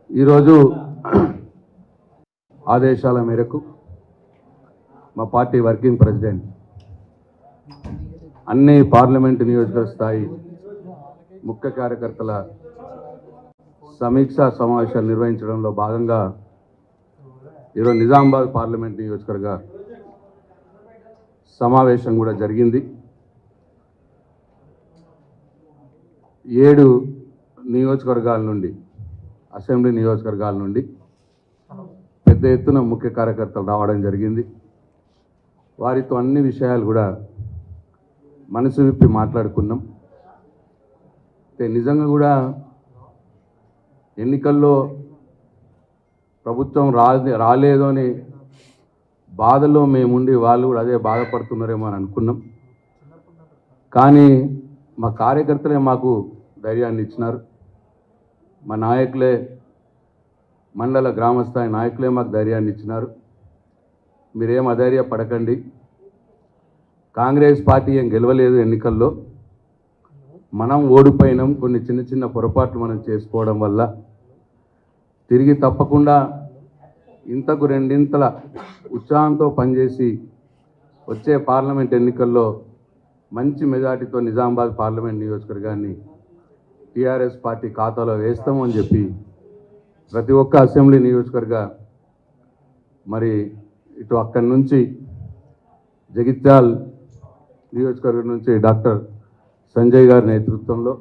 ఈరోజు ఆదేశాల మేరకు మా పార్టీ వర్కింగ్ ప్రెసిడెంట్ అన్ని పార్లమెంటు నియోజకవర్గ స్థాయి ముఖ్య కార్యకర్తల సమీక్షా సమావేశాలు నిర్వహించడంలో భాగంగా ఈరోజు నిజామాబాద్ పార్లమెంట్ నియోజకవర్గ సమావేశం కూడా జరిగింది. 7 నియోజకవర్గాల నుండి, అసెంబ్లీ నియోజకవర్గాల నుండి పెద్ద ఎత్తున ముఖ్య కార్యకర్తలు రావడం జరిగింది. వారితో అన్ని విషయాలు కూడా మనసు విప్పి మాట్లాడుకున్నాం. నిజంగా కూడా ఎన్నికల్లో ప్రభుత్వం రాలేదు అని బాధలో మేముండి వాళ్ళు కూడా అదే బాధపడుతున్నారేమో అని అనుకున్నాం. కానీ మా కార్యకర్తలే మాకు ధైర్యాన్ని ఇచ్చినారు. మా నాయకులే, మండల గ్రామస్థాయి నాయకులే మాకు ధైర్యాన్ని ఇచ్చినారు. మీరేం అధైర్య పడకండి, కాంగ్రెస్ పార్టీ ఏం గెలవలేదు ఎన్నికల్లో, మనం ఓడిపోయినాం, కొన్ని చిన్న చిన్న పొరపాట్లు మనం చేసుకోవడం వల్ల తిరిగి తప్పకుండా ఇంతకు 2 ఉత్సాహంతో పనిచేసి వచ్చే పార్లమెంట్ ఎన్నికల్లో మంచి మెజార్టీతో నిజామాబాద్ పార్లమెంట్ నియోజకవర్గాన్ని టీఆర్ఎస్ పార్టీ ఖాతాలో వేస్తామని చెప్పి ప్రతి ఒక్క అసెంబ్లీ నియోజకవర్గ మరి ఇటు అక్కడి నుంచి జగిత్యాల్ నియోజకవర్గం నుంచి డాక్టర్ సంజయ్ గారి నేతృత్వంలో,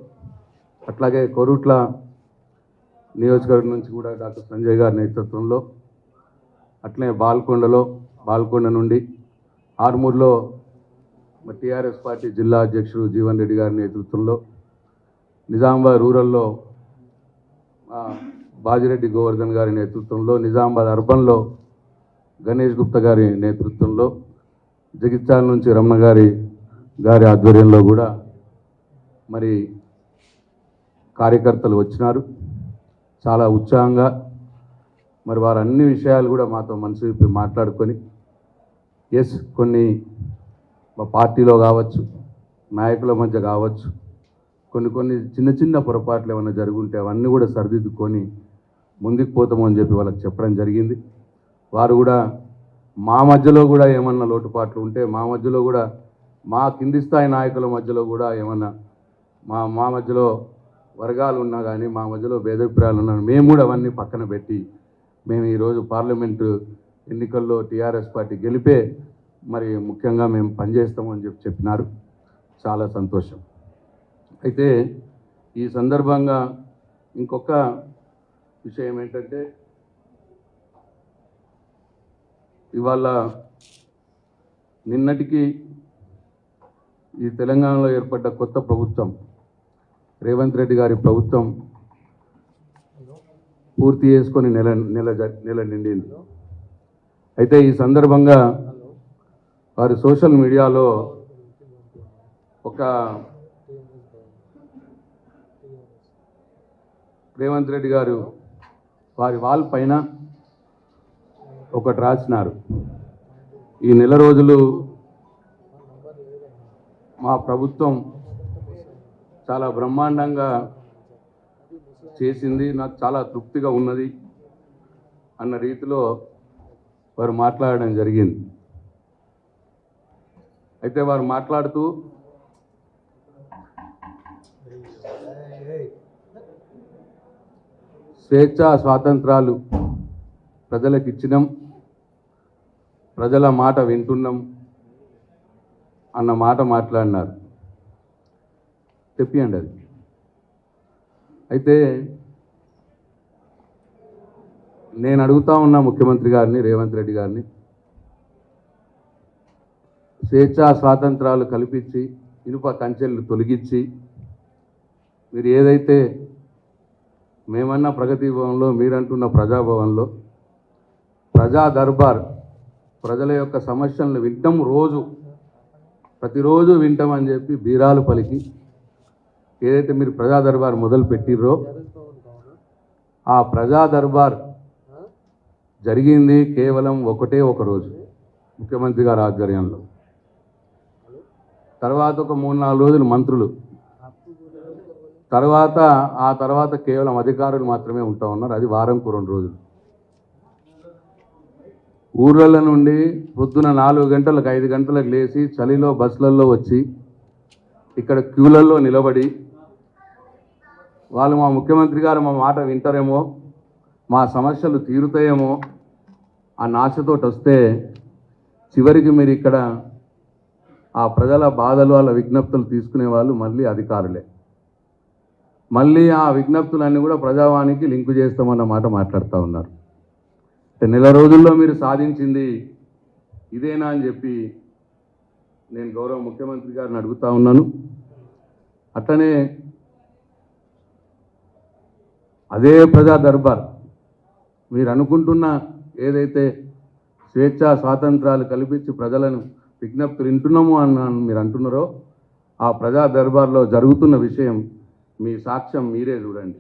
అట్లాగే కొరుట్ల నియోజకవర్గం నుంచి కూడా డాక్టర్ సంజయ్ గారి నేతృత్వంలో, అట్లనే బాల్కొండ నుండి ఆర్మూర్లో టీఆర్ఎస్ పార్టీ జిల్లా అధ్యక్షుడు జీవన్ రెడ్డి గారి నేతృత్వంలో, నిజామాబాద్ రూరల్లో బాజిరెడ్డి గోవర్ధన్ గారి నేతృత్వంలో, నిజామాబాద్ అర్బన్లో గణేష్ గుప్తా గారి నేతృత్వంలో, జగిత్యాల నుంచి రమణ గారి ఆధ్వర్యంలో కూడా మరి కార్యకర్తలు వచ్చినారు. చాలా ఉత్సాహంగా మరి వారు అన్ని విషయాలు కూడా మాతో మనసు విప్పి మాట్లాడుకొని, కొన్ని మా పార్టీలో కావచ్చు, నాయకుల మధ్య కావచ్చు, కొన్ని చిన్న చిన్న పొరపాట్లు ఏమైనా జరుగుంటే అవన్నీ కూడా సరిదిద్దుకొని ముందుకు పోతామని చెప్పి వాళ్ళకి చెప్పడం జరిగింది. వారు కూడా మా మధ్యలో కూడా ఏమన్నా లోటుపాట్లు ఉంటే, మా మధ్యలో కూడా మా కింది స్థాయి నాయకుల మధ్యలో కూడా ఏమన్నా మా మధ్యలో వర్గాలు ఉన్నా కానీ, మా మధ్యలో భేదాభిప్రాయాలు ఉన్నా, మేము కూడా అవన్నీ పక్కన పెట్టి మేము ఈరోజు పార్లమెంటు ఎన్నికల్లో టీఆర్ఎస్ పార్టీ గెలిపే మరి ముఖ్యంగా మేము పనిచేస్తామని చెప్పినారు. చాలా సంతోషం. అయితే ఈ సందర్భంగా ఇంకొక విషయం ఏంటంటే, ఇవాళ నిన్నటికి ఈ తెలంగాణలో ఏర్పడ్డ కొత్త ప్రభుత్వం, రేవంత్ రెడ్డి గారి ప్రభుత్వం పూర్తి చేసుకొని నెల నిండింది. అయితే ఈ సందర్భంగా వారి సోషల్ మీడియాలో ఒక రేవంత్ రెడ్డి గారు వారి వాల్ పైన ఒకటి రాసినారు. ఈ నెల రోజులు మా ప్రభుత్వం చాలా బ్రహ్మాండంగా చేసింది, నాకు చాలా తృప్తిగా ఉన్నది అన్న రీతిలో వారు మాట్లాడడం జరిగింది. అయితే వారు మాట్లాడుతూ స్వేచ్ఛా స్వాతంత్రాలు ప్రజలకు ఇచ్చినాం, ప్రజల మాట వింటున్నాం అన్న మాట మాట్లాడినారు. తెప్పియండి అది. అయితే నేను అడుగుతా ఉన్నా ముఖ్యమంత్రి గారిని, రేవంత్ రెడ్డి గారిని, స్వేచ్ఛా స్వాతంత్రాలు కల్పించి ఇనుప కంచెలు తొలగించి మీరు ఏదైతే మేమన్నా ప్రగతి భవన్లో, మీరంటున్న ప్రజాభవన్లో ప్రజా దర్బార్, ప్రజల యొక్క సమస్యలను వింటాం, ప్రతిరోజు వింటామని చెప్పి బీరాలు పలికి ఏదైతే మీరు ప్రజా దర్బార్ మొదలు పెట్టిర్రో ఆ ప్రజా దర్బార్ జరిగింది కేవలం ఒక రోజు ముఖ్యమంత్రి గారి ఆధ్వర్యంలో. తర్వాత ఒక 3-4 రోజులు మంత్రులు, ఆ తర్వాత కేవలం అధికారులు మాత్రమే ఉంటా ఉన్నారు. అది వారంకు 2 రోజులు. ఊర్ల నుండి పొద్దున 4 గంటలకు 5 గంటలకు లేచి చలిలో బస్సులలో వచ్చి ఇక్కడ క్యూలలో నిలబడి వాళ్ళు మా ముఖ్యమంత్రి గారు మా మాట వింటారేమో, మా సమస్యలు తీరుతాయేమో ఆ ఆశతోటి వస్తే చివరికి మీరు ఇక్కడ ఆ ప్రజల బాధలు వాళ్ళ విజ్ఞప్తులు తీసుకునే వాళ్ళు మళ్ళీ అధికారులే. మళ్ళీ ఆ విజ్ఞప్తులన్నీ కూడా ప్రజావానికి లింకు చేస్తామన్న మాట మాట్లాడుతూ ఉన్నారు. నెల రోజుల్లో మీరు సాధించింది ఇదేనా అని చెప్పి నేను గౌరవ ముఖ్యమంత్రి గారిని అడుగుతా ఉన్నాను. అట్లనే అదే ప్రజా దర్బార్ మీరు అనుకుంటున్న ఏదైతే స్వేచ్ఛా స్వాతంత్రాలు కల్పించి ప్రజలను విజ్ఞప్తులు వింటున్నాము మీరు అంటున్నారో ఆ ప్రజా దర్బార్లో జరుగుతున్న విషయం మీ సాక్ష్యం మీరే చూడండి.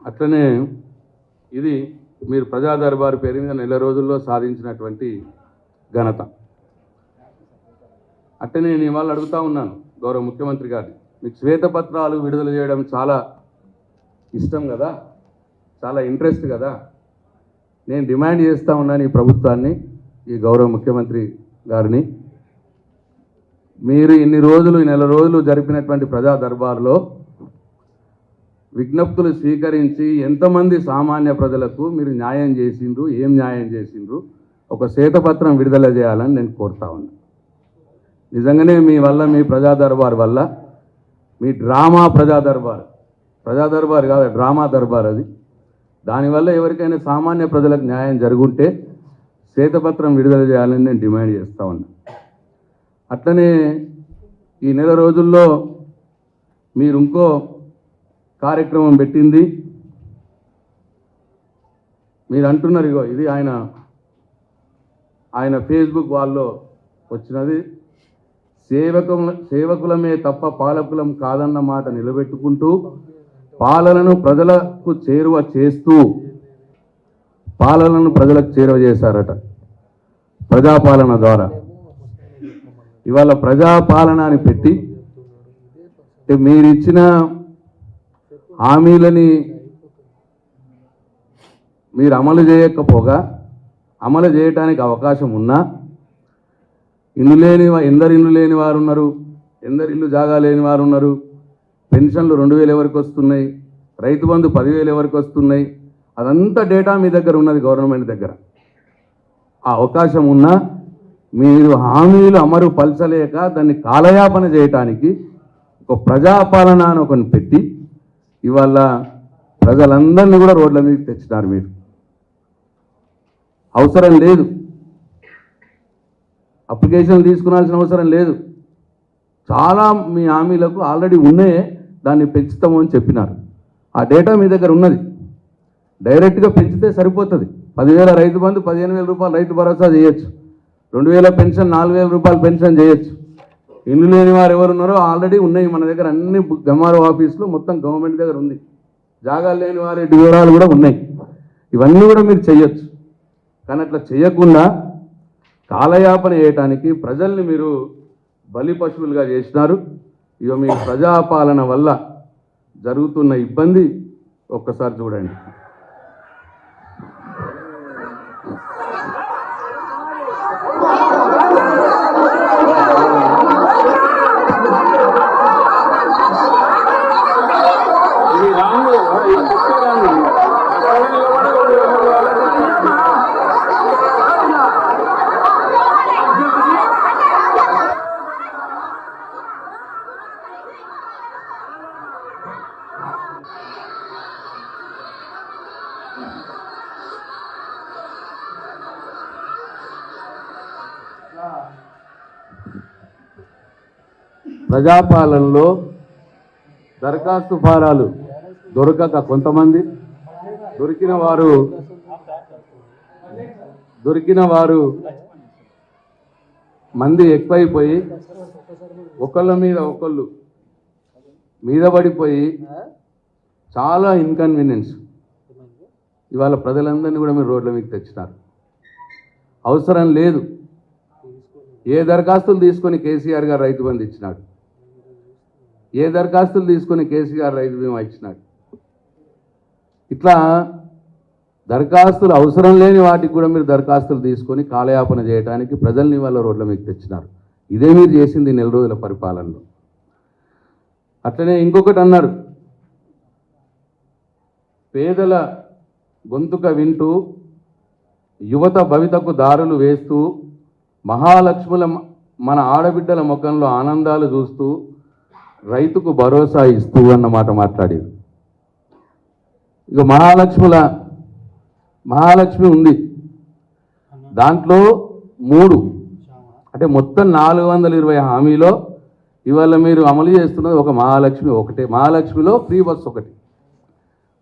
అట్లనే ఇది మీరు ప్రజా దర్బారు పేరు మీద నెల రోజుల్లో సాధించినటువంటి ఘనత. అట్లనే నేను ఇవాళ అడుగుతా ఉన్నాను గౌరవ ముఖ్యమంత్రి గారిని, మీకు శ్వేతపత్రాలు విడుదల చేయడం చాలా ఇష్టం కదా, చాలా ఇంట్రెస్ట్ కదా. నేను డిమాండ్ చేస్తూ ఉన్నాను ఈ ప్రభుత్వాన్ని, ఈ గౌరవ ముఖ్యమంత్రి గారిని, మీరు ఈ నెల రోజులు జరిపినటువంటి ప్రజా దర్బార్లో విజ్ఞప్తులు స్వీకరించి ఎంతమంది సామాన్య ప్రజలకు మీరు న్యాయం చేసిండ్రు, ఏం న్యాయం చేసిండ్రు, ఒక శ్వేతపత్రం విడుదల చేయాలని నేను కోరుతా ఉన్నా. నిజంగానే మీ వల్ల, మీ ప్రజా దర్బార్ వల్ల, మీ డ్రామా ప్రజా దర్బార్ కాదు, డ్రామా దర్బార్ అది, దానివల్ల ఎవరికైనా సామాన్య ప్రజలకు న్యాయం జరుగుంటే శ్వేతపత్రం విడుదల చేయాలని నేను డిమాండ్ చేస్తూ ఉన్నా. అట్లనే ఈ నెల రోజుల్లో మీరు ఇంకో కార్యక్రమం పెట్టింది, మీరు అంటున్నారు ఇగో ఇది ఆయన ఫేస్బుక్ వాల్లో వచ్చినది, సేవకులమే తప్ప పాలకులం కాదన్న మాట నిలబెట్టుకుంటూ పాలనను ప్రజలకు చేరువ చేస్తూ ప్రజలకు చేరువ చేశారట ప్రజాపాలన ద్వారా. ఇవాళ ప్రజాపాలన అని పెట్టి మీరిచ్చిన హామీలని మీరు అమలు చేయకపోగా, అమలు చేయడానికి అవకాశం ఉన్నా ఎందరు ఇల్లు లేని వారు ఉన్నారు, ఎందరు ఇల్లు జాగా లేని వారు ఉన్నారు, పెన్షన్లు 2000 ఎవరికి వస్తున్నాయి, రైతు బంధు 10,000 ఎవరికి వస్తున్నాయి, అదంతా డేటా మీ దగ్గర ఉన్నది, గవర్నమెంట్ దగ్గర. ఆ అవకాశం ఉన్నా మీరు హామీలు అమలు పలచలేక దాన్ని కాలయాపన చేయటానికి ఒక ప్రజాపాలన అని ఒకటి పెట్టి ఇవాళ ప్రజలందరినీ కూడా రోడ్ల మీదకి తెచ్చినారు. మీరు అవసరం లేదు, అప్లికేషన్ తీసుకునాల్సిన అవసరం లేదు. చాలా మీ హామీలకు ఆల్రెడీ ఉన్నాయే, దాన్ని పెంచుతాము అని చెప్పినారు. ఆ డేటా మీ దగ్గర ఉన్నది. డైరెక్ట్గా పెంచితే సరిపోతుంది. 10,000 రైతు బంధు, 15,000 రూపాయలు రైతు భరోసా చేయొచ్చు, 2,000 పెన్షన్, 4,000 రూపాయలు పెన్షన్ చేయొచ్చు. ఇల్లు లేని వారు ఎవరున్నారో ఆల్రెడీ ఉన్నాయి మన దగ్గర, అన్ని ఎంఆర్ఓ ఆఫీసులు మొత్తం గవర్నమెంట్ దగ్గర ఉంది. జాగాలు లేని వారి వివరాలు కూడా ఉన్నాయి. ఇవన్నీ కూడా మీరు చేయొచ్చు. కానీ అట్లా చేయకుండా కాలయాపన చేయటానికి ప్రజల్ని మీరు బలి పశువులుగా చేసినారు. ఇక మీ ప్రజాపాలన వల్ల జరుగుతున్న ఇబ్బంది ఒక్కసారి చూడండి. ప్రజాపాలనలో దరఖాస్తు ఫారాలు దొరకక కొంతమంది, దొరికిన వారు మంది ఎక్కువైపోయి ఒకళ్ళ మీద ఒకళ్ళు మీద పడిపోయి చాలా ఇన్కన్వీనియన్స్. ఇవాళ ప్రజలందరినీ కూడా మీరు రోడ్ల మీకు తెచ్చినారు. అవసరం లేదు. ఏ దరఖాస్తులు తీసుకొని కేసీఆర్ గారు రైతు బంధు ఇచ్చినాడు? ఏ దరఖాస్తులు తీసుకొని కేసీఆర్ రైతు బీమా ఇచ్చినాడు? ఇట్లా దరఖాస్తులు అవసరం లేని వాటికి కూడా మీరు దరఖాస్తులు తీసుకొని కాలయాపన చేయడానికి ప్రజల్ని వాళ్ళ రోడ్ల మీకు తెచ్చినారు. ఇదే మీరు చేసింది 4 రోజుల పరిపాలనలో. అట్లనే ఇంకొకటి అన్నారు, పేదల గొంతుక వింటూ యువత భవితకు దారులు వేస్తూ మహాలక్ష్ముల మన ఆడబిడ్డల ముఖంలో ఆనందాలు చూస్తూ రైతుకు భరోసా ఇస్తూ అన్నమాట మాట్లాడేది. ఇక మహాలక్ష్మి ఉంది, దాంట్లో 3 అంటే మొత్తం 420 హామీలో ఇవాళ మీరు అమలు చేస్తున్నది ఒక మహాలక్ష్మి ఒకటే. మహాలక్ష్మిలో ఫ్రీ బస్సు ఒకటి.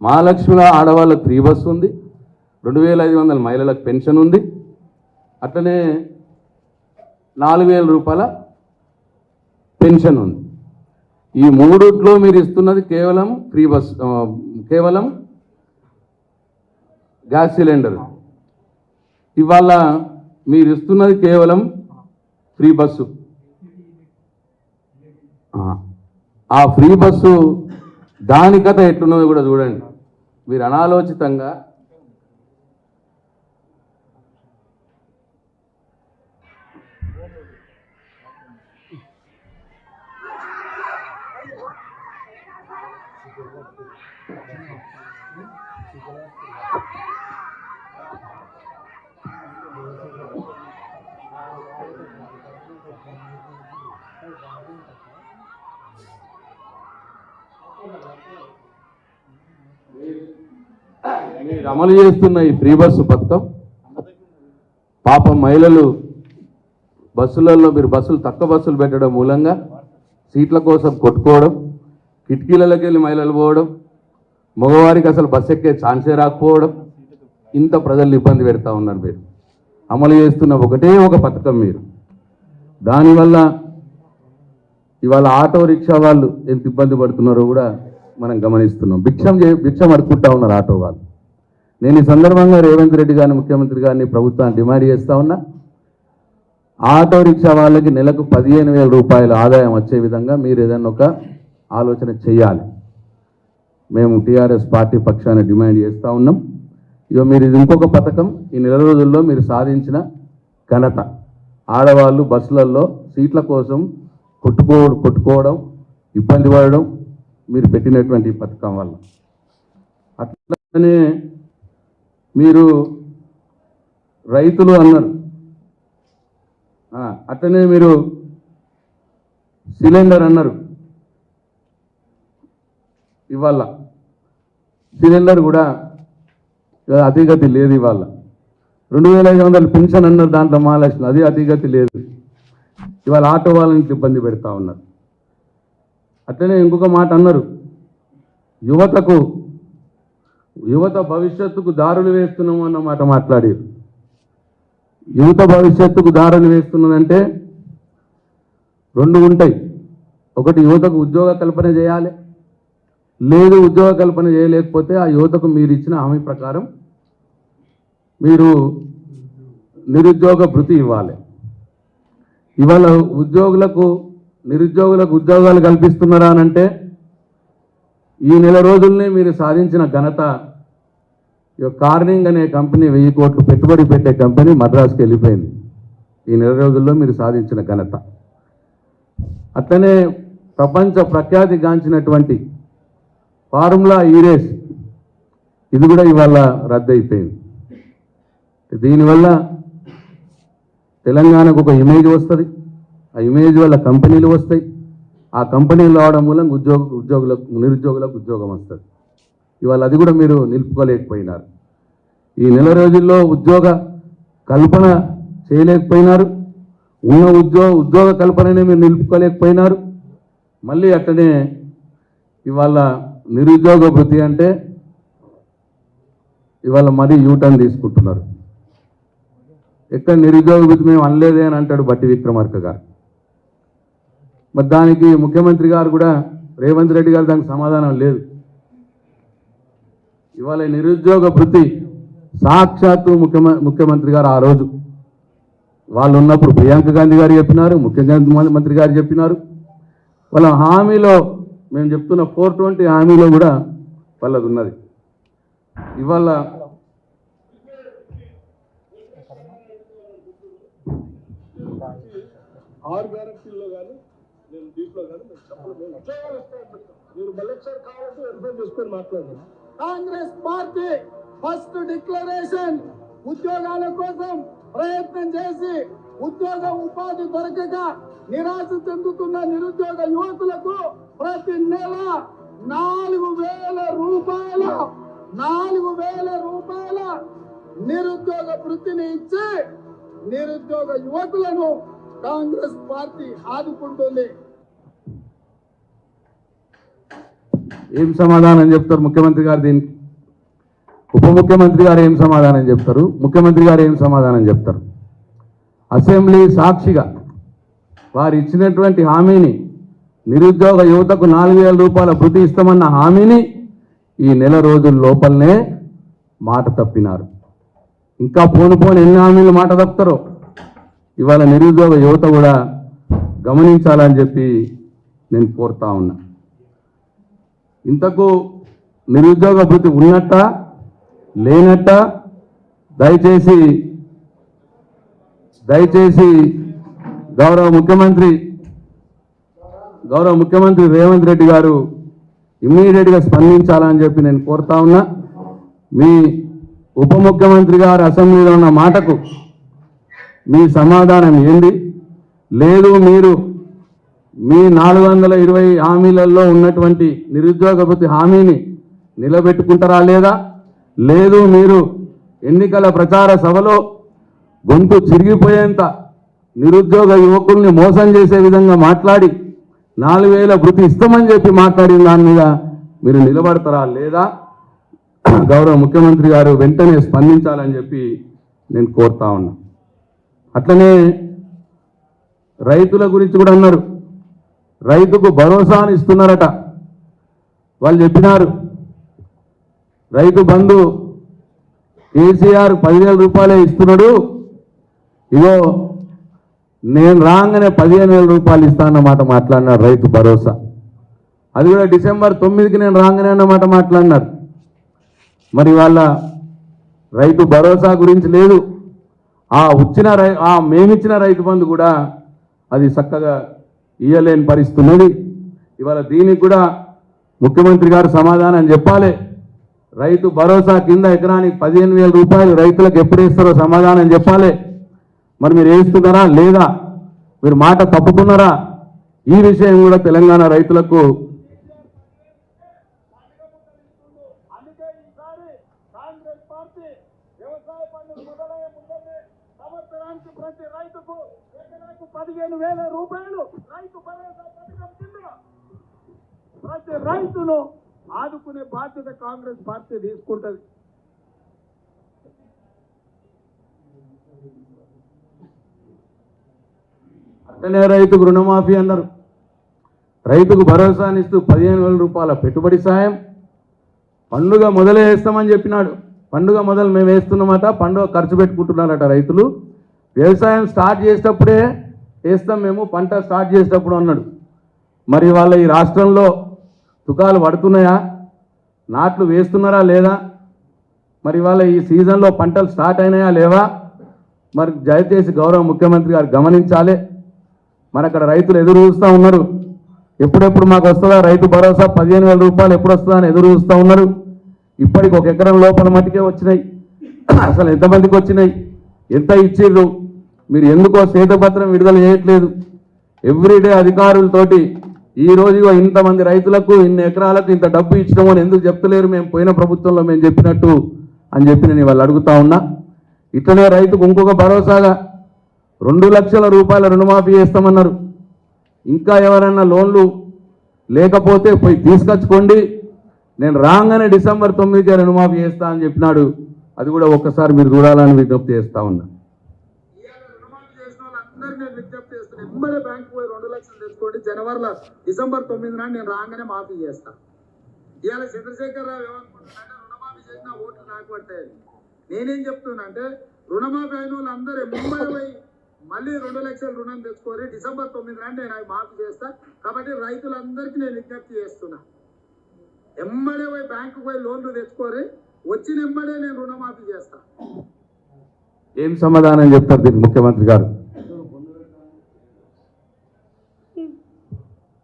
మహాలక్ష్మిలో ఆడవాళ్ళకు ఫ్రీ బస్సు ఉంది, 2,500 మహిళలకు పెన్షన్ ఉంది, అట్లనే 4,000 రూపాయల పెన్షన్ ఉంది. ఈ 3లో మీరు ఇస్తున్నది కేవలం ఫ్రీ బస్, కేవలం గ్యాస్ సిలిండర్. ఇవాళ మీరు ఇస్తున్నది కేవలం ఫ్రీ బస్సు. ఆ ఫ్రీ బస్సు దాని కథ ఎట్లున్నదో కూడా చూడండి. మీరు అనాలోచితంగా మీరు అమలు చేస్తున్న ఈ ఫ్రీ బస్సు పథకం పాపం మహిళలు బస్సులలో మీరు తక్కువ బస్సులు పెట్టడం మూలంగా సీట్ల కోసం కొట్టుకోవడం, కిటికీలకి వెళ్ళి మహిళలు పోవడం, మగవారికి అసలు బస్సు ఎక్కే ఛాన్సే రాకపోవడం, ఇంత ప్రజల్ని ఇబ్బంది పెడతా ఉన్నారు. మీరు అమలు చేస్తున్న ఒకటే ఒక పథకం. మీరు దానివల్ల ఇవాళ ఆటో రిక్షా వాళ్ళు ఎంత ఇబ్బంది పడుతున్నారో కూడా మనం గమనిస్తున్నాం. భిక్షం అడుక్కుంటా ఉన్నారు ఆటో వాళ్ళు. నేను ఈ సందర్భంగా రేవంత్ రెడ్డి గారిని, ముఖ్యమంత్రి గారిని, ప్రభుత్వాన్ని డిమాండ్ చేస్తూ ఉన్నా, ఆటో రిక్షా వాళ్ళకి నెలకు 15,000 రూపాయల ఆదాయం వచ్చే విధంగా మీరు ఏదైనా ఒక ఆలోచన చేయాలి. మేము టీఆర్ఎస్ పార్టీ పక్షాన డిమాండ్ చేస్తూ ఉన్నాం. ఇక మీరు ఇది ఇంకొక పథకం. ఈ 4 రోజుల్లో మీరు సాధించిన ఘనత. ఆడవాళ్ళు బస్సులలో సీట్ల కోసం కొట్టుకోవడం, ఇబ్బంది పడడం మీరు పెట్టినటువంటి పథకం వల్ల. అట్లనే మీరు రైతులు అన్నారు, అట్లనే మీరు సిలిండర్ అన్నారు. ఇవాళ సిలిండర్ కూడా అతిగతి లేదు. ఇవాళ 2,500 పెన్షన్ అన్నారు, దాంట్లో మహాలక్ష్మి, అది అతిగతి లేదు. ఇవాళ ఆటో వాళ్ళని ఇబ్బంది పెడతా ఉన్నారు. అట్లనే ఇంకొక మాట అన్నారు, యువత భవిష్యత్తుకు దారులు వేస్తున్నాము అన్న మాట మాట్లాడారు. యువత భవిష్యత్తుకు దారులు వేస్తున్నదంటే రెండు ఉంటాయి. ఒకటి, యువతకు ఉద్యోగ కల్పన చేయాలి. లేదు, ఉద్యోగ కల్పన చేయలేకపోతే ఆ యువతకు మీరు ఇచ్చిన హామీ ప్రకారం మీరు నిరుద్యోగ భృతి ఇవ్వాలి. ఇవాళ నిరుద్యోగులకు ఉద్యోగాలు కల్పిస్తున్నారా అనంటే ఈ నెల రోజుల్ని మీరు సాధించిన ఘనత, కార్నింగ్ అనే కంపెనీ 1000 కోట్లు పెట్టుబడి పెట్టే కంపెనీ మద్రాసుకి వెళ్ళిపోయింది. ఈ నెల రోజుల్లో మీరు సాధించిన ఘనత. అట్లనే ప్రపంచ ప్రఖ్యాతి గాంచినటువంటి ఫార్ములా రేస్ ఇది కూడా ఇవాళ రద్దయిపోయింది. దీనివల్ల తెలంగాణకు ఒక ఇమేజ్ వస్తుంది. ఆ ఇమేజ్ వల్ల కంపెనీలు వస్తాయి. ఆ కంపెనీలు రావడం మూలంగా నిరుద్యోగులకు ఉద్యోగం వస్తుంది. ఇవాళ అది కూడా మీరు నిలుపుకోలేకపోయినారు. ఈ నెల రోజుల్లో ఉద్యోగ కల్పన చేయలేకపోయినారు. ఉన్న ఉద్యోగ కల్పననే మీరు నిలుపుకోలేకపోయినారు. మళ్ళీ అట్లనే ఇవాళ నిరుద్యోగ భృతి అంటే ఇవాళ మరీ యూటర్న్ తీసుకుంటున్నారు. ఎక్కడ నిరుద్యోగ భృతి మేము అనలేదే అని అంటాడు బట్టి విక్రమార్క గారు. మరి దానికి ముఖ్యమంత్రి గారు కూడా, రేవంత్ రెడ్డి గారు దానికి సమాధానం లేదు. ఇవాళ నిరుద్యోగ భృతి సాక్షాత్తు ముఖ్యమంత్రి గారు ఆ రోజు వాళ్ళు ఉన్నప్పుడు ప్రియాంక గాంధీ గారు చెప్పినారు, ముఖ్యమంత్రి గారు చెప్పినారు. వాళ్ళ హామీలో మేము చెప్తున్న 420 హామీలో కూడా వాళ్ళది ఉన్నది. ఇవాళ ఆరు గ్యారెంటీల్లో కానీ నేను దీంట్లో కానీ మీరు మళ్ళీ ఒకసారి కావాలంటే వెరిఫై చేసుకొని మాట్లాడండి. కాంగ్రెస్ పార్టీ ఫస్ట్ డిక్లరేషన్ ఉద్యోగాల కోసం ప్రయత్నం చేసి ఉద్యోగ ఉపాధి దొరకక నిరాశ చెందుతున్న నిరుద్యోగ యువకులకు ప్రతి నెల 4,000 రూపాయల నిరుద్యోగ వృత్తిని ఇచ్చి నిరుద్యోగ యువకులను కాంగ్రెస్ పార్టీ ఆదుకుంటుంది. ఏం సమాధానం చెప్తారు ముఖ్యమంత్రి గారు దీనికి? ఉప ముఖ్యమంత్రి గారు ఏం సమాధానం చెప్తారు? ముఖ్యమంత్రి గారు ఏం సమాధానం చెప్తారు? అసెంబ్లీ సాక్షిగా వారు ఇచ్చినటువంటి హామీని, నిరుద్యోగ యువతకు 4,000 రూపాయల భృతి ఇస్తామన్న హామీని ఈ నెల రోజుల లోపలనే మాట తప్పినారు. ఇంకా పోను ఎన్ని హామీలు మాట తప్పుతారో ఇవాళ నిరుద్యోగ యువత కూడా గమనించాలని చెప్పి నేను కోరుతా ఉన్నా. ఇంతకు నిరుద్యోగ భృతి ఉన్నట్ట లేనట్ట దయచేసి గౌరవ ముఖ్యమంత్రి రేవంత్ రెడ్డి గారు ఇమ్మీడియట్గా స్పందించాలని చెప్పి నేను కోరుతా ఉన్నా. మీ ఉప ముఖ్యమంత్రి గారు అసెంబ్లీలో ఉన్న మాటకు మీ సమాధానం ఏంది? లేదు, మీరు మీ 420 హామీలలో ఉన్నటువంటి నిరుద్యోగ భృతి హామీని నిలబెట్టుకుంటారా లేదా? లేదు, మీరు ఎన్నికల ప్రచార సభలో గొంతు చిరిగిపోయేంత నిరుద్యోగ యువకుల్ని మోసం చేసే విధంగా మాట్లాడి 4,000 భృతి ఇస్తామని చెప్పి మాట్లాడిన దాని మీద మీరు నిలబడతారా లేదా? గౌరవ ముఖ్యమంత్రి గారు వెంటనే స్పందించాలని చెప్పి నేను కోరుతా ఉన్నా. అట్లనే రైతుల గురించి కూడా అన్నారు. రైతుకు భరోసాను ఇస్తున్నారట. వాళ్ళు చెప్పినారు, రైతు బంధు కేసీఆర్ 10,000 రూపాయలే ఇస్తున్నాడు, ఇగో నేను రాగానే 15,000 రూపాయలు ఇస్తానన్నమాట మాట్లాడినారు. రైతు భరోసా అది కూడా డిసెంబర్ 9కి నేను రాగానే అన్నమాట మాట్లాడినారు. మరి వాళ్ళ రైతు భరోసా గురించి లేదు. మేమిచ్చిన రైతు బంధు కూడా అది చక్కగా ఇయ్యలేని పరిస్థితి ఉన్నది. ఇవాళ దీనికి కూడా ముఖ్యమంత్రి గారు సమాధానం చెప్పాలి. రైతు భరోసా కింద ఎకరానికి 15,000 రూపాయలు రైతులకు ఎప్పుడు ఇస్తారో సమాధానం చెప్పాలి. మరి మీరు వేస్తున్నారా లేదా? మీరు మాట తప్పుకున్నారా? ఈ విషయం కూడా తెలంగాణ రైతులకు ప్రతి రైతుకు ఎకరాకు 15,000 రూపాయలు రైతు భరోసా పథకం కింద ప్రతి రైతును ఆదుకునే బాధ్యత కాంగ్రెస్ పార్టీ తీసుకుంటది. అట్లనే రైతుకు రుణమాఫీ అన్నారు. రైతుకు భరోసానిస్తూ 15,000 రూపాయల పెట్టుబడి సాయం పండుగ మొదలే వేస్తామని చెప్పినాడు. పండుగ మొదలు మేము వేస్తున్నామట, పండుగ ఖర్చు పెట్టుకుంటున్నారట రైతులు. వ్యవసాయం స్టార్ట్ చేసేటప్పుడే వేస్తాం మేము, పంట స్టార్ట్ చేసేటప్పుడు అన్నాడు. మరి వాళ్ళ ఈ రాష్ట్రంలో తుకాలు పడుతున్నాయా, నాట్లు వేస్తున్నారా లేదా, మరి వాళ్ళ ఈ సీజన్లో పంటలు స్టార్ట్ అయినాయా లేవా, మరి దయచేసి గౌరవ ముఖ్యమంత్రి గారు గమనించాలి. మరి అక్కడ రైతులు ఎదురు చూస్తూ ఉన్నారు, ఎప్పుడెప్పుడు మాకు వస్తుందా రైతు భరోసా 15,000 రూపాయలు ఎప్పుడు వస్తుందా అని ఎదురు చూస్తూ ఉన్నారు. ఇప్పటికి 1 ఎకరం లోపల మట్టికే వచ్చినాయి. అసలు ఎంతమందికి వచ్చినాయి, ఎంత ఇచ్చిర్రు, మీరు ఎందుకో శ్వేతపత్రం విడుదల చేయట్లేదు. ఎవ్రీడే అధికారులతోటి ఈరోజు ఇంతమంది రైతులకు ఇన్ని ఎకరాలకు ఇంత డబ్బు ఇచ్చినాము అని ఎందుకు చెప్తలేరు, మేము పోయిన ప్రభుత్వంలో మేము చెప్పినట్టు అని చెప్పి నేను వాళ్ళు అడుగుతా ఉన్నా. ఇట్లనే రైతుకు ఇంకొక భరోసాగా 2 లక్షల రూపాయల రుణమాఫీ చేస్తామన్నారు. ఇంకా ఎవరైనా లోన్లు లేకపోతే పోయి తీసుకొచ్చుకోండి, నేను రాగానే డిసెంబర్ 9కే రుణమాఫీ చేస్తా అని చెప్పినాడు. అది కూడా ఒక్కసారి మీరు చూడాలని విజ్ఞప్తి చేస్తా ఉన్నా. రుణమాఫీ చేసిన వాళ్ళందరినీ నేను విజ్ఞప్తి చేస్తున్నాను, ఎమ్మడే బ్యాంకు పోయి 2 లక్షలు తెచ్చుకోండి, జనవరిలో డిసెంబర్ 9 నాడు నేను రాగానే మాఫీ చేస్తా. ఇవాళ చంద్రశేఖర్ రావు ఏమనుకుంటున్నాడంటే రుణమాఫీ చేసిన ఓట్లు నాకు పట్టాయి. నేనేం చెప్తున్నా అంటే రుణమాఫీ అయిన వాళ్ళందరూ ముంబై పోయి మళ్ళీ 2 లక్షల రుణం తెచ్చుకోరి, డిసెంబర్ 9 నాడు నేను అవి మాఫీ చేస్తా. కాబట్టి రైతులందరికీ నేను విజ్ఞప్తి చేస్తున్నా, ఎమ్మడే పోయి బ్యాంకు పోయి లోన్లు తెచ్చుకోరి, వచ్చిన ఎమ్మడే నేను రుణమాఫీ చేస్తా. ఏం సమాధానం చెప్తారు దీనికి ముఖ్యమంత్రి గారు?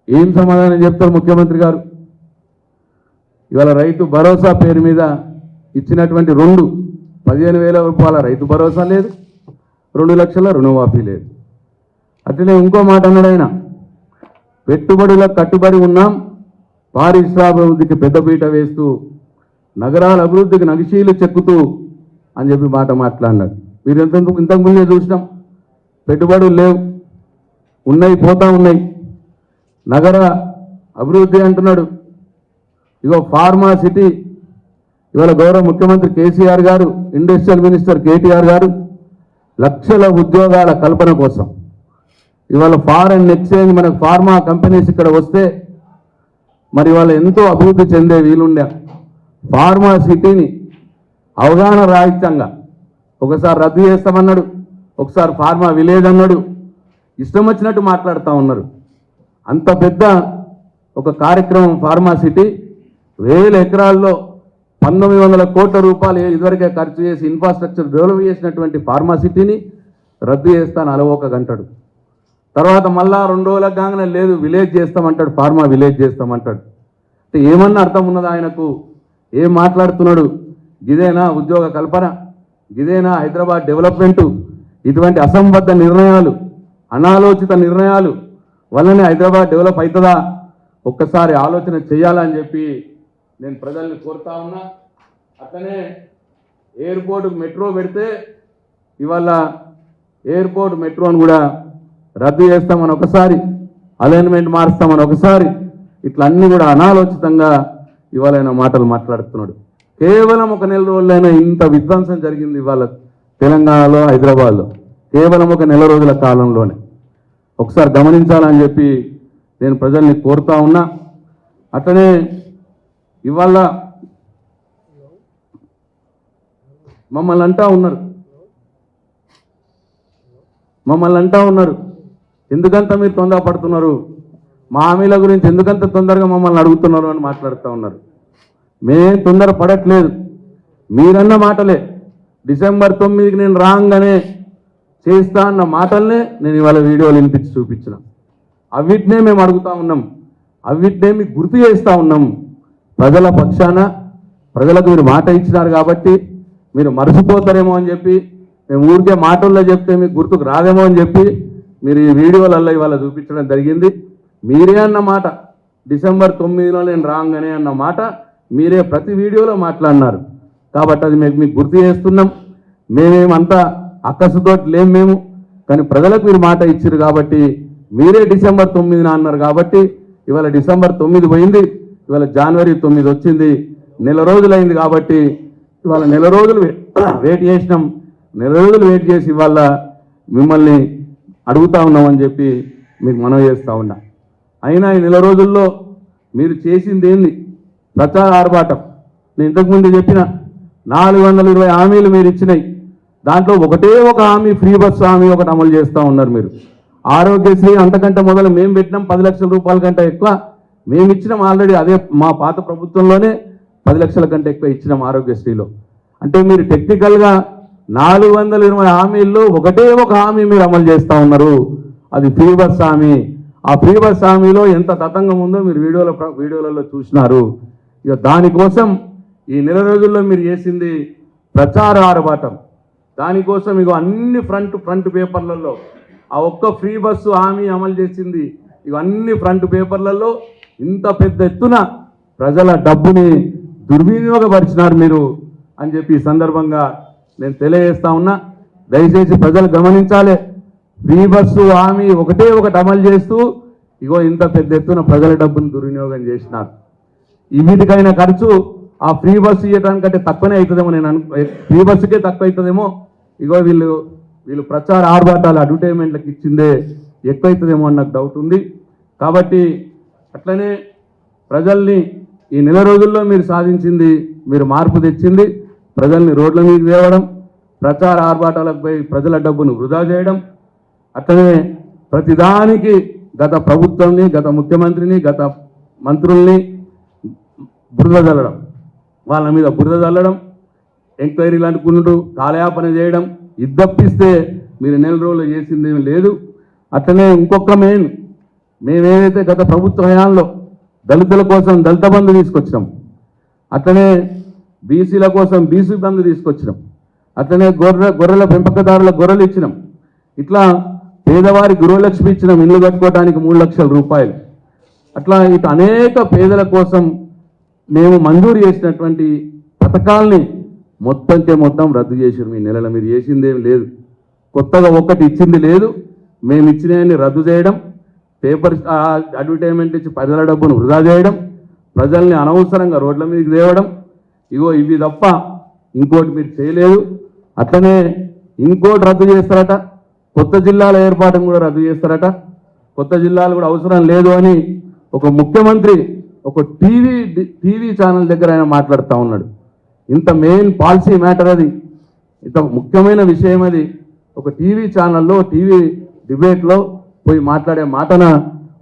ఏం సమాధానం చెప్తారు ముఖ్యమంత్రి గారు? ఇవాళ రైతు భరోసా పేరు మీద ఇచ్చినటువంటి 15,000 రూపాయల రైతు భరోసా లేదు, 2 లక్షల రుణమాఫీ లేదు. అట్లనే ఇంకో మాట అన్నాడు ఆయన, పెట్టుబడులకు కట్టుబడి ఉన్నాం, పారిశ్రామికాభివృద్ధికి పెద్దపీట వేస్తూ నగరాల అభివృద్ధికి నగిశీలు చెక్కుతూ అని చెప్పి మాట్లాడినాడు. మీరు ఇంతకుముందే చూసినాం, పెట్టుబడులు లేవు, ఉన్నాయి పోతా ఉన్నాయి. నగర అభివృద్ధి అంటున్నాడు. ఇగో ఫార్మా సిటీ, ఇవాళ గౌరవ ముఖ్యమంత్రి కేసీఆర్ గారు, ఇండస్ట్రియల్ మినిస్టర్ కేటీఆర్ గారు లక్షల ఉద్యోగాల కల్పన కోసం ఇవాళ ఫారెన్ ఎక్స్చేంజ్ మనకు ఫార్మా కంపెనీస్ ఇక్కడ వస్తే మరి వాళ్ళు ఎంతో అభివృద్ధి చెందే వీలుండే ఫార్మా సిటీని అవగాహన రాహిత్యంగా ఒకసారి రద్దు చేస్తామన్నాడు, ఒకసారి ఫార్మా విలేజ్ అన్నాడు, ఇష్టం వచ్చినట్టు మాట్లాడుతూ ఉన్నారు. అంత పెద్ద ఒక కార్యక్రమం ఫార్మా సిటీ 1000 ఎకరాల్లో 1900 కోట్ల రూపాయలు ఇదివరకే ఖర్చు చేసి ఇన్ఫ్రాస్ట్రక్చర్ డెవలప్ చేసినటువంటి ఫార్మా సిటీని రద్దు చేస్తాను అలవోక గంటాడు. తర్వాత మళ్ళా 2 రోజులకు కాగానే లేదు విలేజ్ చేస్తామంటాడు, ఫార్మా విలేజ్ చేస్తామంటాడు. అంటే ఏమన్నా అర్థం ఉన్నదా ఆయనకు? ఏం మాట్లాడుతున్నాడు? ఇదేనా ఉద్యోగ కల్పన? ఇదేనా హైదరాబాద్ డెవలప్మెంటు? ఇటువంటి అసంబద్ధ నిర్ణయాలు, అనాలోచిత నిర్ణయాలు వల్లనే హైదరాబాద్ డెవలప్ అవుతుందా? ఒక్కసారి ఆలోచన చేయాలని చెప్పి నేను ప్రజల్ని కోరుతా ఉన్నా. అట్లనే ఎయిర్పోర్ట్ మెట్రో పెడితే ఇవాళ ఎయిర్పోర్ట్ మెట్రోని కూడా రద్దు చేస్తామని ఒకసారి, అలైన్మెంట్ మారుస్తామని ఒకసారి, ఇట్లా అన్నీ కూడా అనాలోచితంగా ఇవాళ ఆయన మాటలు మాట్లాడుతున్నాడు. కేవలం 1 నెల రోజులైనా ఇంత విధ్వంసం జరిగింది ఇవాళ తెలంగాణలో, హైదరాబాద్లో, కేవలం 1 నెల రోజుల కాలంలోనే. ఒకసారి గమనించాలని చెప్పి నేను ప్రజల్ని కోరుతా ఉన్నా. అట్లనే ఇవాళ మమ్మల్ని అంటా ఉన్నారు, ఎందుకంత మీరు తొందరపడుతున్నారు, మా హామీల గురించి ఎందుకంత తొందరగా మమ్మల్ని అడుగుతున్నారు అని మాట్లాడుతూ ఉన్నారు. మేమేం తొందర పడట్లేదు, మీరన్న మాటలే. డిసెంబర్ 9కి నేను రాగానే చేస్తా అన్న మాటలనే నేను ఇవాళ వీడియోలు వినిపించి చూపించిన. అవిటినే మేము అడుగుతా ఉన్నాం, అవిటినే మీకు గుర్తు చేస్తూ ఉన్నాం. ప్రజల పక్షాన ప్రజలకు మీరు మాట ఇచ్చినారు కాబట్టి మీరు మర్చిపోతారేమో అని చెప్పి, మేము ఊరికే మాటల్లో చెప్తే మీకు గుర్తుకు రాదేమో అని చెప్పి మీరు ఈ వీడియోలలో ఇవాళ చూపించడం జరిగింది. మీరే అన్న మాట, డిసెంబర్ 9లో నేను రాగానే అన్న మాట మీరే ప్రతి వీడియోలో మాట్లాడినారు. కాబట్టి అది మీకు గుర్తు చేస్తున్నాం. మేమేమంతా అక్కసుతో లేం మేము, కానీ ప్రజలకు మీరు మాట ఇచ్చారు కాబట్టి మీరే డిసెంబర్ 9న అన్నారు కాబట్టి ఇవాళ డిసెంబర్ 9 పోయింది, ఇవాళ జనవరి 9 వచ్చింది. నెల రోజులైంది కాబట్టి ఇవాళ నెల రోజులు వెయిట్ చేసినాం. నెల రోజులు వెయిట్ చేసి ఇవాళ మిమ్మల్ని అడుగుతా ఉన్నామని చెప్పి మీకు మనవి చేస్తూ ఉన్నా. అయినా ఈ నెల రోజుల్లో మీరు చేసింది ఏంది? ప్రచార ఆర్భాటం. నేను ఇంతకుముందు చెప్పిన 420 హామీలు మీరు ఇచ్చినాయి. దాంట్లో ఒకటే ఒక హామీ, ఫ్రీ బస్సు హామీ ఒకటి అమలు చేస్తూ ఉన్నారు మీరు. ఆరోగ్యశ్రీ అంతకంటే మొదలు మేము పెట్టినాం 10 లక్షల రూపాయల కంటే ఎక్కువ మేము ఇచ్చినాం ఆల్రెడీ. అదే మా పాత ప్రభుత్వంలోనే 10 లక్షల కంటే ఎక్కువ ఇచ్చినాం ఆరోగ్యశ్రీలో. అంటే మీరు టెక్నికల్గా 420 హామీల్లో ఒకటే ఒక హామీ మీరు అమలు చేస్తూ ఉన్నారు, అది ఫ్రీ బస్ హామీ. ఆ ఫ్రీ బస్ హామీలో ఎంత తతంగం ఉందో మీరు వీడియోలలో చూసినారు. ఇక దానికోసం ఈ నెల రోజుల్లో మీరు చేసింది ప్రచార ఆర్భాటం. దానికోసం ఇక అన్ని ఫ్రంట్ పేపర్లలో ఆ ఒక్క ఫ్రీ బస్సు హామీ అమలు చేసింది. ఇవన్నీ ఫ్రంట్ పేపర్లలో ఇంత పెద్ద ఎత్తున ప్రజల డబ్బుని దుర్వినియోగపరిచినారు మీరు అని చెప్పి ఈ సందర్భంగా నేను తెలియజేస్తా ఉన్నా. దయచేసి ప్రజలు గమనించాలి. ఫ్రీ బస్సు హామీ ఒకటే ఒకటి అమలు చేస్తూ ఇగో ఇంత పెద్ద ఎత్తున ప్రజల డబ్బును దుర్వినియోగం చేసినారు. వీటికైనా ఖర్చు ఆ ఫ్రీ బస్సు ఇవ్వడానికంటే తక్కువనే అవుతుందేమో, నేను ఫ్రీ బస్సుకే తక్కువ అవుతుందేమో. ఇగో వీళ్ళు ప్రచార ఆర్భాటాలు అడ్వర్టైజ్మెంట్లకు ఇచ్చిందే ఎక్కువ అవుతుందేమో అని నాకు డౌట్ ఉంది. కాబట్టి అట్లనే ప్రజల్ని ఈ నెల రోజుల్లో మీరు సాధించింది, మీరు మార్పు తెచ్చింది ప్రజల్ని రోడ్ల మీద తేవడం, ప్రచార ఆర్భాటాలకు పోయి ప్రజల డబ్బును వృధా చేయడం, అట్లనే ప్రతిదానికి గత ప్రభుత్వాన్ని, గత ముఖ్యమంత్రిని, గత మంత్రుల్ని బురద చల్లడం, వాళ్ళ మీద బురద చల్లడం, ఎంక్వైరీలు అనుకుంటూ కాలయాపన చేయడం, ఇద్దప్పిస్తే మీరు నెల రోజులు చేసిందేమీ లేదు. అట్లనే ఇంకొక మేమేదైతే గత ప్రభుత్వ హయాంలో దళితుల కోసం దళిత బంధు తీసుకొచ్చినాం, అట్లనే బీసీల కోసం బీసీ బంధు తీసుకొచ్చినాం, అట్లనే గొర్రెల పెంపకదారుల గొర్రెలు ఇచ్చినాం, ఇట్లా పేదవారి గృహలక్ష్మి ఇచ్చినాం, ఇల్లు కట్టుకోవడానికి 3 లక్షల రూపాయలు. అట్లా ఇటు అనేక పేదల కోసం మేము మంజూరు చేసినటువంటి పథకాల్ని మొత్తం రద్దు చేసారు. మీ నెలలో మీరు చేసిందేం లేదు, కొత్తగా ఒక్కటి ఇచ్చింది లేదు. మేము ఇచ్చినవన్నీ రద్దు చేయడం, పేపర్ అడ్వర్టైజ్మెంట్ ఇచ్చి ప్రజల డబ్బును వృధా చేయడం, ప్రజల్ని అనవసరంగా రోడ్ల మీదకి తేవడం, ఇగో ఇవి తప్ప ఇంకోటి మీరు చేయలేదు. అట్లనే ఇంకోటి రద్దు చేస్తారట, కొత్త జిల్లాల ఏర్పాటును కూడా రద్దు చేస్తారట. కొత్త జిల్లాలు కూడా అవసరం లేదు అని ఒక ముఖ్యమంత్రి ఒక టీవీ ఛానల్ దగ్గర ఆయన మాట్లాడుతూ ఉన్నాడు. ఇంత మెయిన్ పాలసీ మ్యాటర్ అది, ఇంత ముఖ్యమైన విషయం అది. ఒక టీవీ ఛానల్లో టీవీ డిబేట్లో పోయి మాట్లాడే మాటన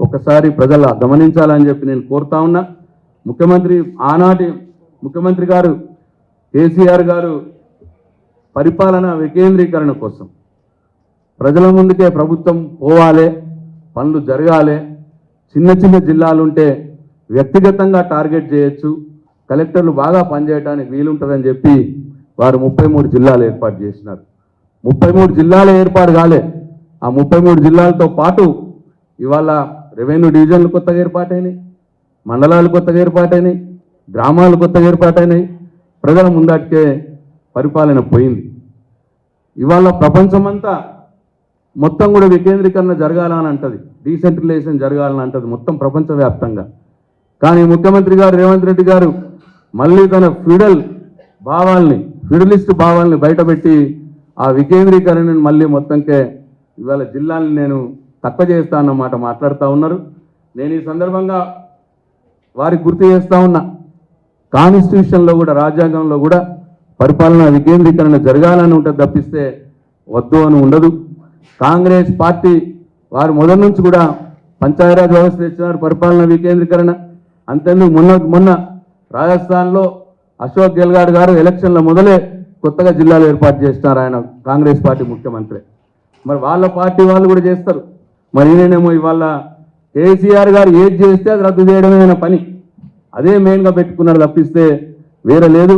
ఒకసారి ప్రజలు గమనించాలని చెప్పి నేను కోరుతా ఉన్నా. ఆనాటి ముఖ్యమంత్రి గారు కేసీఆర్ గారు పరిపాలన వికేంద్రీకరణ కోసం ప్రజల ముందుకే ప్రభుత్వం పోవాలి, పనులు జరగాలి, చిన్న జిల్లాలుంటే వ్యక్తిగతంగా టార్గెట్ చేయొచ్చు, కలెక్టర్లు బాగా పనిచేయడానికి వీలుంటుందని చెప్పి వారు 33 జిల్లాలు ఏర్పాటు చేసినారు. 33 జిల్లాలు ఏర్పాటు కాలే, ఆ 33 జిల్లాలతో పాటు ఇవాళ రెవెన్యూ డివిజన్లు కొత్తగా ఏర్పాటైనాయి, మండలాలు కొత్తగా ఏర్పాటైనాయి, గ్రామాలు కొత్తగా ఏర్పాటైనాయి. ప్రజల ముందటికే పరిపాలన పోయింది. ఇవాళ ప్రపంచమంతా మొత్తం కూడా వికేంద్రీకరణ జరగాలని అంటది, డీసెంట్రలైజేషన్ జరగాలని అంటది మొత్తం ప్రపంచవ్యాప్తంగా. కానీ ముఖ్యమంత్రి గారు రేవంత్ రెడ్డి గారు మళ్ళీ తన ఫిడలిస్ట్ భావాల్ని బయటపెట్టి ఆ వికేంద్రీకరణను మళ్ళీ మొత్తంకే ఇవాళ జిల్లాని నేను తక్కువ చేస్తా అన్నమాట మాట్లాడుతూ ఉన్నారు. నేను ఈ సందర్భంగా వారికి గుర్తు చేస్తూ ఉన్నా, కాన్స్టిట్యూషన్లో కూడా రాజ్యాంగంలో కూడా పరిపాలన వికేంద్రీకరణ జరగాలని ఉంటుంది తప్పిస్తే వద్దు అని ఉండదు. కాంగ్రెస్ పార్టీ వారు మొదటి నుంచి కూడా పంచాయతీరాజ్ వ్యవస్థ ఇచ్చినారు, పరిపాలన వికేంద్రీకరణ. అంతేందుకు మొన్న రాజస్థాన్లో అశోక్ గెహ్లాట్ గారు ఎలక్షన్ల మొదలే కొత్తగా జిల్లాలు ఏర్పాటు చేస్తున్నారు, ఆయన కాంగ్రెస్ పార్టీ ముఖ్యమంత్రి. మరి వాళ్ళ పార్టీ వాళ్ళు కూడా చేస్తారు. మరి ఈయనేమో ఇవాళ కేసీఆర్ గారు ఏది చేస్తే అది రద్దు చేయడమే ఆయన పని, అదే మెయిన్గా పెట్టుకున్నారు తప్పిస్తే వేరే లేదు.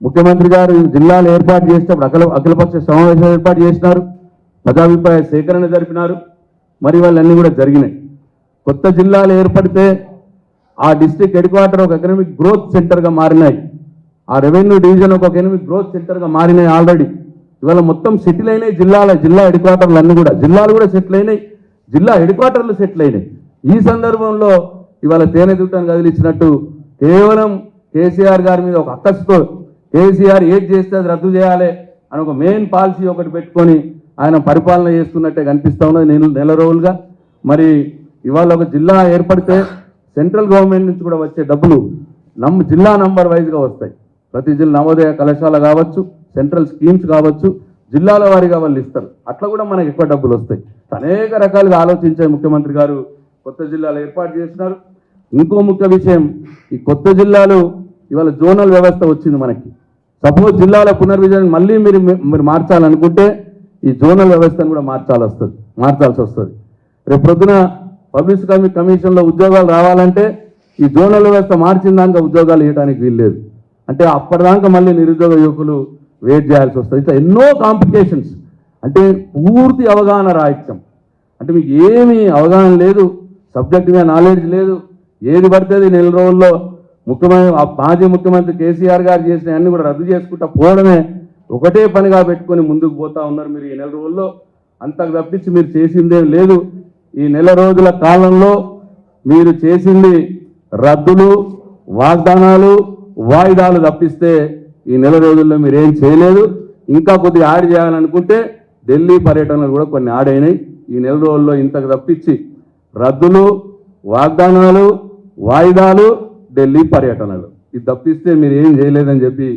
ముఖ్యమంత్రి గారు జిల్లాలు ఏర్పాటు చేసేటప్పుడు అఖిలపక్ష సమావేశాలు ఏర్పాటు చేసినారు, ప్రజాభిప్రాయ సేకరణ జరిపినారు, మరి వాళ్ళన్నీ కూడా జరిగినాయి. కొత్త జిల్లాలు ఏర్పడితే ఆ డిస్ట్రిక్ట్ హెడ్ క్వార్టర్ ఒక ఎకనామిక్ గ్రోత్ సెంటర్గా మారినాయి, ఆ రెవెన్యూ డివిజన్ ఒక ఎకనామిక్ గ్రోత్ సెంటర్గా మారినాయి ఆల్రెడీ. ఇవాళ మొత్తం సెటిల్ అయినాయి జిల్లా హెడ్ క్వార్టర్లు అన్నీ కూడా, జిల్లాలు కూడా సెటిల్ అయినాయి, జిల్లా హెడ్ క్వార్టర్లు సెటిల్ అయినాయి. ఈ సందర్భంలో ఇవాళ తేనె దుట్టను కదిలిచ్చినట్టు కేవలం కేసీఆర్ గారి మీద ఒక అక్కసుతో కేసీఆర్ ఏది చేస్తే అది రద్దు చేయాలి అని ఒక మెయిన్ పాలసీ ఒకటి పెట్టుకొని ఆయన పరిపాలన చేస్తున్నట్టే కనిపిస్తూ ఉన్నది నేను నెల రోజులుగా. మరి ఇవాళ ఒక జిల్లా ఏర్పడితే సెంట్రల్ గవర్నమెంట్ నుంచి కూడా వచ్చే డబ్బులు జిల్లా నంబర్ వైజ్గా వస్తాయి. ప్రతి జిల్లా నవోదయ కళాశాల కావచ్చు, సెంట్రల్ స్కీమ్స్ కావచ్చు, జిల్లాల వారీగా వాళ్ళు ఇస్తారు. అట్లా కూడా మనకు ఎక్కువ డబ్బులు వస్తాయి. అనేక రకాలుగా ఆలోచించే ముఖ్యమంత్రి గారు కొత్త జిల్లాలు ఏర్పాటు చేసినారు. ఇంకో ముఖ్య విషయం, ఈ కొత్త జిల్లాలు ఇవాళ జోనల్ వ్యవస్థ వచ్చింది మనకి. సపోజ్ జిల్లాల పునర్విజన్ మళ్ళీ మీరు మార్చాలనుకుంటే ఈ జోనల్ వ్యవస్థను కూడా మార్చాల్సి వస్తుంది. రేపు పొద్దున పబ్లిక్ కమిషన్లో ఉద్యోగాలు రావాలంటే ఈ జోనల్ వ్యవస్థ మార్చిన దాకా ఉద్యోగాలు ఇవ్వడానికి వీల్లేదు. అంటే అప్పటిదాకా మళ్ళీ నిరుద్యోగ యువకులు వెయిట్ చేయాల్సి వస్తుంది. ఇట్లా ఎన్నో కాంప్లికేషన్స్. అంటే పూర్తి అవగాహన రాహిత్యం. అంటే మీకు ఏమీ అవగాహన లేదు, సబ్జెక్ట్ మీద నాలెడ్జ్ లేదు. ఏది పడితే నెల రోజుల్లో మాజీ ముఖ్యమంత్రి కేసీఆర్ గారు చేసిన అన్ని కూడా రద్దు చేసుకుంటా పోవడమే ఒకటే పనిగా పెట్టుకొని ముందుకు పోతా ఉన్నారు. మీరు ఈ నెల రోజుల్లో అంతకు తప్పించి మీరు చేసిందేం లేదు. ఈ నెల రోజుల కాలంలో మీరు చేసింది రద్దులు, వాగ్దానాలు, వాయిదాలు తప్పిస్తే ఈ నెల రోజుల్లో మీరు ఏం చేయలేదు. ఇంకా కొద్దిగా యాడ్ చేయాలనుకుంటే ఢిల్లీ పర్యటనలు కూడా కొన్ని యాడ్ అయినాయి. ఈ నెల రోజుల్లో ఇంతకు తప్పించి రద్దులు, వాగ్దానాలు, వాయిదాలు, ఢిల్లీ పర్యటనలు ఇది తప్పిస్తే మీరు ఏం చేయలేదని చెప్పి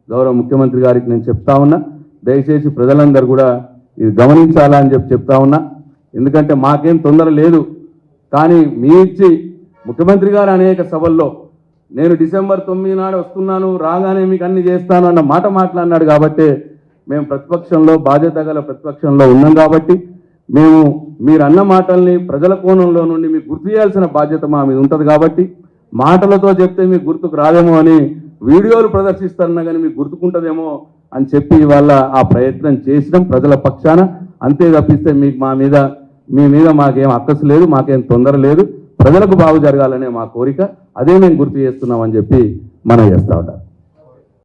గౌరవ ముఖ్యమంత్రి గారికి నేను చెప్తా ఉన్నా. దయచేసి ప్రజలందరూ కూడా ఇది గమనించాలా అని చెప్తా ఉన్నా. ఎందుకంటే మాకేం తొందర లేదు. కానీ మీ ఇచ్చి ముఖ్యమంత్రి గారు అనేక సభల్లో నేను డిసెంబర్ 9 నాడు వస్తున్నాను, రాగానే మీకు అన్ని చేస్తాను అన్న మాట మాట్లాడినాడు. కాబట్టి మేము ప్రతిపక్షంలో బాధ్యత గల ప్రతిపక్షంలో ఉన్నాం. కాబట్టి మేము మీరు అన్న మాటల్ని ప్రజల కోణంలో నుండి మీకు గుర్తు చేయాల్సిన బాధ్యత మా మీద ఉంటుంది. కాబట్టి మాటలతో చెప్తే మీకు గుర్తుకు రాదేమో అని వీడియోలు ప్రదర్శిస్తారన్నా కానీ మీకు గుర్తుకుంటుందేమో అని చెప్పి ఇవాళ ఆ ప్రయత్నం చేసినాం ప్రజల పక్షాన. అంతే తప్పిస్తే మీకు మీ మీద మాకేం అక్కసు లేదు, మాకేం తొందర లేదు. ప్రజలకు బాగు జరగాలనే మా కోరిక. అదే మేము గుర్తు చేస్తున్నామని చెప్పి మనం చేస్తూ ఉంటాం.